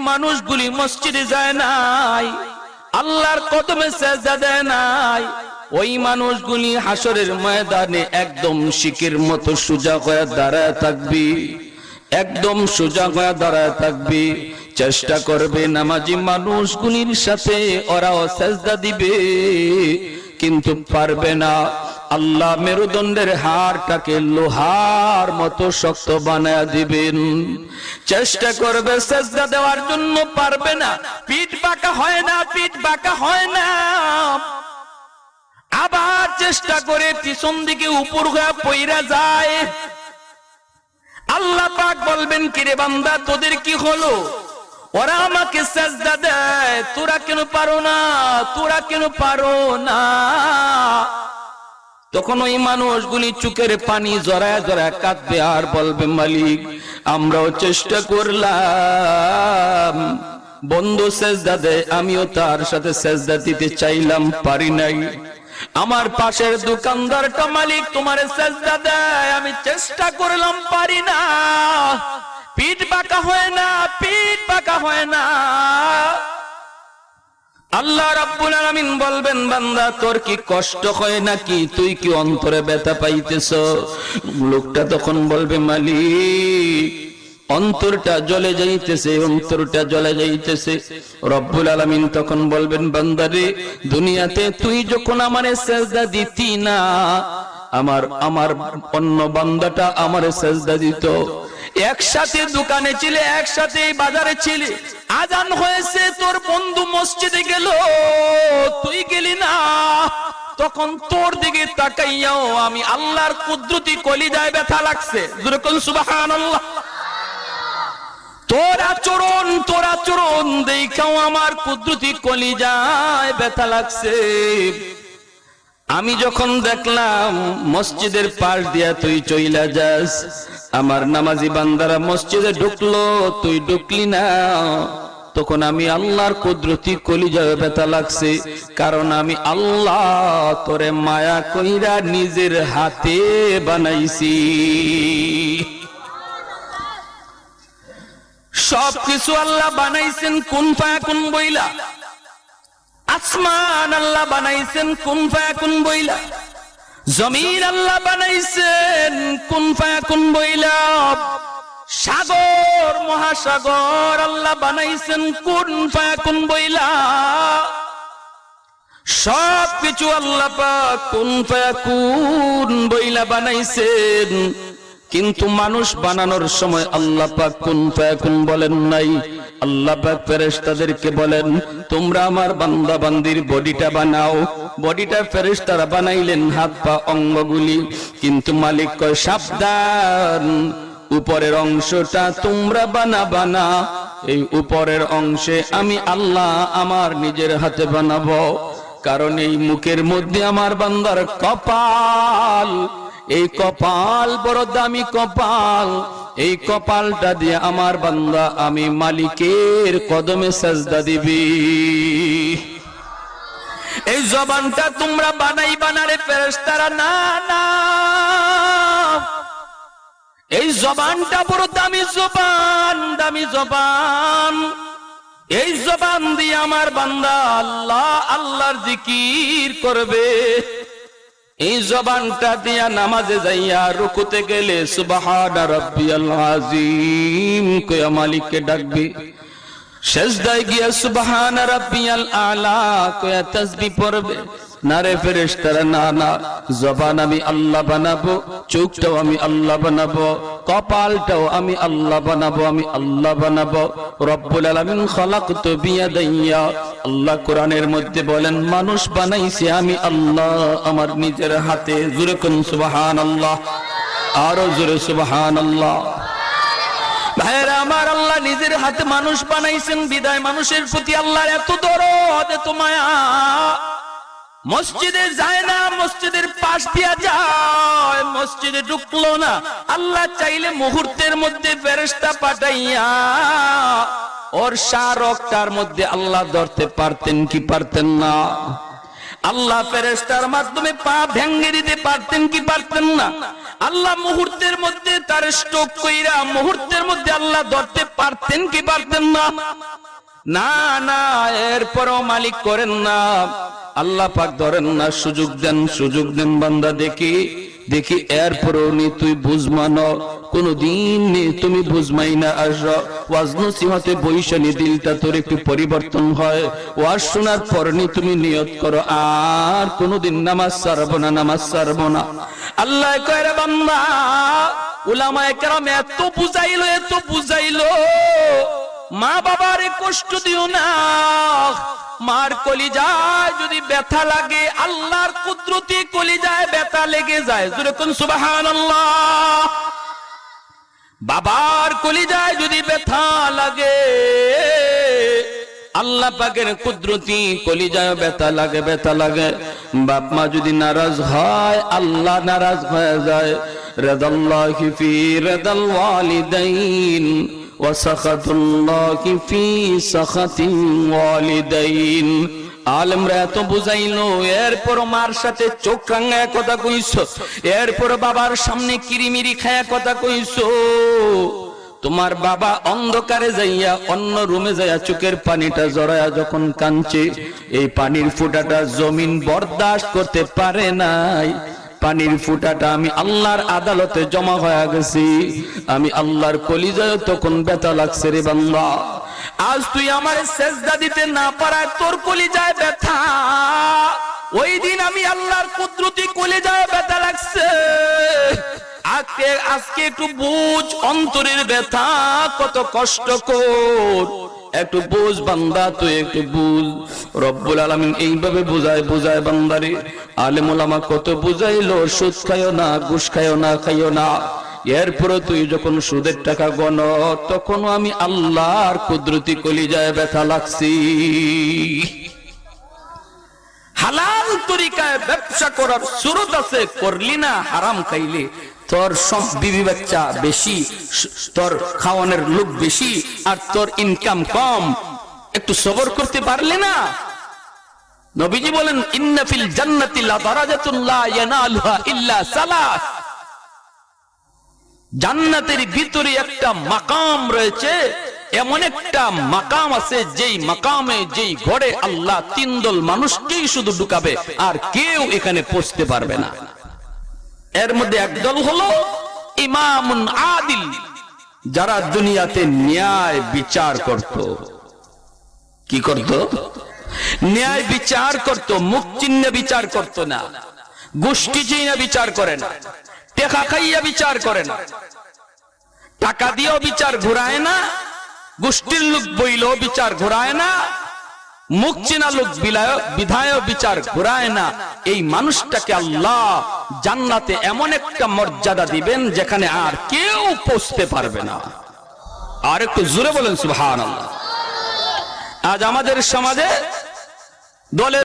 মানুষগুলি মসজিদে যায় নাই, আল্লাহর কদমে সেজদা দেয় নাই, ওই মানুষগুলি হাসরের ময়দানে একদম শিকের মতো সোজা হয়ে দাঁড়ায় থাকবি, একদম সোজা হয়ে দাঁড়ায় থাকবি। চেষ্টা করবে নামাজি মানুষগুলির সাথে ওরাও সেজদা দিবে, কিন্তু পারবে না। আল্লাহ মেরুদণ্ডের হাড়টাকে লোহার মতো শক্ত বানায়া দিবেন। চেষ্টা করবে সেজদা দেওয়ার জন্য, পারবে না। পিঠ বাঁকা হয় না, পিঠ বাঁকা হয় না। আবার চেষ্টা করে পিছন দিকে উপর হয়ে পইরা যায়। আল্লাহ পাক বলবেন, কিরে বান্দা, তোদের কি হলো? ওরা আমাকে সেজদা দেয়, তোরা কেন পারো না? তোরা কেন পারো না? তখন ওই মানুষগুলি চোখের পানি জড়ায় জড়ায় কাঁদবে আর বলবে, মালিক, আমরাও চেষ্টা করলাম, বন্ধু সেজদা দেয়, আমিও তার সাথে সেজদা দিতে চাইলাম, পারি নাই। আমার পাশের দোকানদারটা, মালিক, তোমার সেজদা দেয়, আমি চেষ্টা করলাম, পারি না। পিঠ বাঁকা হয় না, পিঠ বাঁকা হয় না। আল্লাহ রাব্বুল আলামিন বলবেন, বান্দা, তোর কি কষ্ট হয় নাকি? তুই কি অন্তরে ব্যথা পাইতেছ? লোকটা তখন বলবে, মালিক, অন্তরটা জ্বলে যাইতেছে, অন্তরটা জ্বলে যাইতেছে। রব্বুল আলামিন তখন বলবেন, বান্দারে, দুনিয়াতে তুই যখন আমারে সেজদা দিতি না, আমার অন্য বান্দাটা আমারে সেজদা দিত। একসাথে দোকানে ছিলে, একসাথে বাজারে ছিলে, আজান হয়েছে, তোর বন্ধু মসজিদে গেল, তুই গেলি না। তখন তোর দিকে তাকাইয়াও আমি আল্লাহর কুদরতি কলিজায় ব্যথা লাগছে। যেরকম সুবহানাল্লাহ। তোর আচরণ দেখাও আমার কুদরতি কলিজায় ব্যথা লাগছে। আমি যখন দেখলাম মসজিদের পাশ দিয়া তুই চইলা যাস, আমার নামাজি বান্দারা মসজিদে ঢুকলো, তুই ঢুকলি না, তখন আমি আল্লাহর কুদরতি কলিজায় ব্যথা লাগছে। কারণ আমি আল্লাহ তোরে মায়া কইরা নিজের হাতে বানাইছি। সবকিছু আল্লাহ বানাইছেন কুন ফায়াকুন বইলা। আসমান আল্লাহ বানাইছেন কুন ফায়াকুন বইলা, জমিন আল্লাহ বানাইছেন কুন ফায়াকুন বইলা, সাগর মহাসাগর আল্লাহ বানাইছেন কুন ফায়াকুন বইলা। সবকিছু আল্লাহ পাক কুন ফায়াকুন বইলা বানাইছেন, কিন্তু মানুষ বানানোর সময় আল্লাহ পাক কুন ফায়াকুন বলেন নাই। আল্লাহ পাক ফেরেশতাদেরকে বলেন, তোমরা আমার বান্দা বান্দির বডিটা বানাও। বডিটা ফেরেশতারা বানাইলেন, হাত পা অঙ্গগুলি, কিন্তু মালিক কয়, সাবধান, উপরের অংশটা তোমরা বানাবা না। এই উপরের অংশে আমি আল্লাহ আমার নিজের হাতে বানাবো। কারণ এই মুখের মধ্যে আমার বান্দার কপাল, এই কপাল বড় দামি কপাল। এই কপালটা দিয়ে আমার বান্দা আমি মালিকের কদমে সেজদা দিবি। এই জবানটা তোমরা বানাইবা না রে ফেরেশতারা, না না, এই জবানটা বড় দামি জবান, দামি জবান। এই জবান দিয়ে আমার বান্দা আল্লাহ আল্লাহর জিকির করবে। এই জবানটা দিয়া নামাজে যাইয়া রুকুতে গেলে সুবহানা রাব্বিয়াল আযীম কইয়া মালিককে ডাকবে। সেজদায় গিয়া সুবহানা রাব্বিয়াল আলা কইয়া তাসবিহ পড়বে। না রে ফেরেশতারা, না না, জবান আমি আল্লাহ বানাবো, চোখটাও আমি আল্লাহ বানাবো, কপালটাও আমি আল্লাহ বানাবো, আমি আল্লাহ বানাবো। রব্বুল আলামিন খালাকতু বিয়াদাইয়া, আল্লাহ কোরআনের মধ্যে বলেন, মানুষ বানাইছি আমি আল্লাহ আমার নিজের হাতে। জোরে কোন সুবহানাল্লাহ, আরো জোরে সুবহানাল্লাহ। ভাইরা আমার, আল্লাহ নিজের হাতে মানুষ বানাইছেন বিদায় মানুষের প্রতি আল্লাহর এত দরদ, এত মায়া। মসজিদে যায় না, মসজিদের পাশ দিয়া যায়, মসজিদে ঢুকলো না। আল্লাহ চাইলে মুহূর্তের মধ্যে ফেরেশতা পাঠাইয়া ওর শারকটার মধ্যে আল্লাহ ধরতে পারতেন কি পারতেন না? আল্লাহ ফেরেশতার মাধ্যমে পা ভেঙে দিতে পারতেন কি পারতেন না? আল্লাহ মুহূর্তের মধ্যে তার স্ট্রোক কইরা মুহূর্তের মধ্যে আল্লাহ ধরতে পারতেন কি পারতেন না? না না, এরপরও মালিক করেন না, আল্লাহ পাক ধরেন না, সুযোগ দেন বান্দা দেখি দেখি। এরপরও নি তুই বুঝমানো, কোনদিন তুমি বুঝমাই না। আস ওয়াজ নসিহতে বৈশানী দিলটা তোর একটু পরিবর্তন হয়। ওয়াজ শোনার পর নি তুমি নিয়ত করো আর কোনদিন নামাজ ছাড়বো না, নামাজ ছাড়বো না। আল্লাহ কয় রে বান্দা, উলামায়ে কেরাম এত বুঝাইলো, মা বাবারে কষ্ট দিও না। মার কলিজায় যদি ব্যথা লাগে, আল্লাহর কুদরতি কলিজায় ব্যথা লেগে যায়। জোরে কোন সুবহানাল্লাহ। বাবার কলিজায় যদি ব্যথা লাগে, আল্লাহ পাকের কুদরতি কলিজায় ব্যথা লাগে। বাপ মা যদি নারাজ হয়, আল্লাহ নারাজ হয়ে যায়। রাদাল্লাহি ফি রাদাল ওয়ালিদাইন ওয়া সাখাতুল্লাহি ফি সাখাতিল ওয়ালিদাইন। আলেমরা এত বুঝাইলো, এরপর মার সাথে চোখ রাঙায় কথা কইছো, এরপর বাবার সামনে কিরিমিরি খায়া কথা কইছো। তোমার বাবা অন্ধকারে যাইয়া অন্য রুমে যাইয়া চোখের পানিটা জড়ায়া যখন কাঁদছে, এই পানির ফোঁটাটা জমিন বরদাস্ত করতে পারে নাই। পানির ফোঁটাটা আমি আল্লাহর আদালতে জমা হয়ে গেছি, আমি আল্লাহর কলিজায় তখন ব্যথা লাগছে রে বান্দা। আজ তুই আমার সেজদা দিতে না পারায় তোর কলিজায় ব্যথা, ওই দিন আমি আল্লাহর কুদরতি কলিজায় ব্যথা লাগছে। আজকে একটু বুঝ অন্তরের ব্যথা কত কষ্টকর, একটু বুঝ বান্দা, তুই একটু বুঝ। রব্বুল আলামিন এইভাবে বুঝায় বান্দারে। আলেম ওলামা কত বুঝাইলো, সুদ খাইও না, ঘুষ খাইও না। এরপরে তুই যখন সুদের টাকা গণ, তখনও আমি আল্লাহর কুদরতি কলিজায় ব্যথা লাগছি। হালাল তরিকায় ব্যবসা করার সুরত আছে, করলি না হারাম খাইলে তোর সব বিবি বাচ্চা বেশি, তোর খাওয়ানোর লোক বেশি, আর তোর ইনকাম কম, একটু সবর করতে পারলে না? নবীজি বলেন, ইন্না ফিল জান্নাতি লা দারাজাতুন লা ইয়ানালুহা ইল্লা সালাস। জান্নাতের ভিতরে একটা মাকাম রয়েছে, এমন একটা মাকাম আছে যেই মাকামে, যেই ঘরে আল্লাহ তিন দল মানুষকেই শুধু ঢুকাবে, আর কেউ এখানে পৌঁছতে পারবে না। এর মধ্যে একদল হলো ইমামুন আদিল, যারা দুনিয়াতে ন্যায় বিচার করত। কি করত? ন্যায় বিচার করত, মুখ চিহ্ন বিচার করত না, গোষ্ঠী চিহ্ন বিচার করে না, টাকা খাইয়া বিচার করে না, টাকা দিয়েও বিচার ঘুরায় না, গোষ্ঠীর লোক বইলেও বিচার ঘুরায় না, মুখ চেনা লোক বিধায় বিচার ঘুরায় না। এই মানুষটাকে আল্লাহ জান্নাতে এমন একটা মর্যাদা দিবেন যেখানে আর কেউ পৌঁছতে পারবে না। আর একটু জোরে বলেন সুবহানাল্লাহ। আজ আমাদের সমাজে দলের